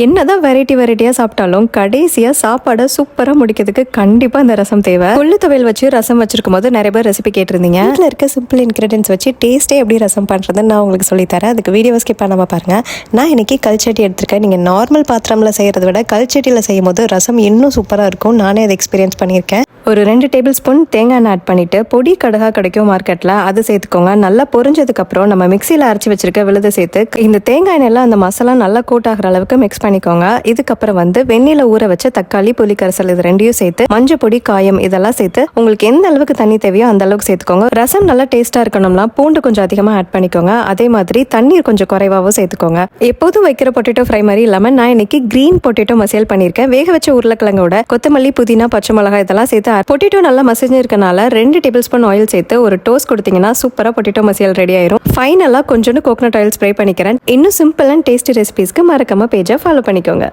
என்னதான் வெரைட்டியா சாப்பிட்டாலும் கடைசியா சாப்பாடை சூப்பரா முடிக்கிறதுக்கு கண்டிப்பா இந்த ரசம் தேவை. கொள்ளு துவையல் வச்சு ரசம் வச்சிருக்கும் போது நிறைய பேர் ரெசிபி கேட்டிருந்தீங்க. வீட்டில் இருக்க சிம்பிள் இன்கிரீடியன்ஸ் வச்சு டேஸ்டே எப்படி ரசம் பண்றதுன்னு நான் உங்களுக்கு சொல்லித்தரேன். அதுக்கு வீடியோ ஸ்கிப் பண்ணாம பாருங்க. நான் இன்னைக்கு கல்ச்சட்டி எடுத்திருக்கேன். நீங்க நார்மல் பாத்திரம்ல செய்யறத விட கல்ச்சட்டியில செய்யும் போது ரசம் இன்னும் சூப்பரா இருக்கும். நானே அதை எக்ஸ்பீரியன்ஸ் பண்ணியிருக்கேன். ஒரு 2 டேபிள் ஸ்பூன் தேங்காய் எண்ணெய் ஆட் பண்ணிட்டு பொடி கடுகா கிடைக்கும் மார்க்கெட்ல, அது சேர்த்துக்கோங்க. நல்லா பொரிஞ்சதுக்கு அப்புறம் நம்ம மிக்சியில அரைச்சி வச்சிருக்க விழுதை சேர்த்து இந்த தேங்காய் எண்ணெயில அந்த மசாலா நல்லா கோட் ஆகிற அளவுக்கு மிக்ஸ் பண்ணிக்கோங்க. இதுக்கப்புறம் வெந்நில ஊற வச்ச தக்காளி, புளிக்கரைசல் இது ரெண்டையும் சேர்த்து மஞ்சள் பொடி, காயம் இதெல்லாம் சேர்த்து உங்களுக்கு எந்த அளவுக்கு தண்ணி தேவையோ அந்த அளவுக்கு சேர்த்துக்கோங்க. ரசம் நல்லா டேஸ்டா இருக்கணும்னா பூண்டு கொஞ்சம் அதிகமா ஆட் பண்ணிக்கோங்க. அதே மாதிரி தண்ணீர் கொஞ்சம் குறைவாகவும் சேர்த்துக்கோங்க. எப்போதும் வைக்கிற பொட்டேட்டோ ஃப்ரை மாதிரி இல்லாம நான் இன்னைக்கு கிரீன் பொட்டேட்டோ மசியல் பண்ணிருக்கேன். வேக வச்ச உருளைக்கிழங்கோட கொத்தமல்லி, புதினா, பச்சை மிளகாய் இதெல்லாம் சேர்த்து பொட்டேட்டோ நல்லா மசிஞ்சு இருக்கனால 2 டேபிள் ஸ்பூன் ஆயில் சேர்த்து ஒரு டோஸ்ட் கொடுத்தீங்கன்னா சூப்பரா பொட்டேட்டோ மசியல் ரெடி ஆயிரும். ஃபைனலா கொஞ்சோண்டு கோகனட் ஆயில் ஸ்ப்ரே பண்ணிக்கிறேன். இன்னும் சிம்பிள் அண்ட் டேஸ்டி ரெசிபிஸ்க்கு மறக்காம பேஜை ஃபாலோ பண்ணிக்கோங்க.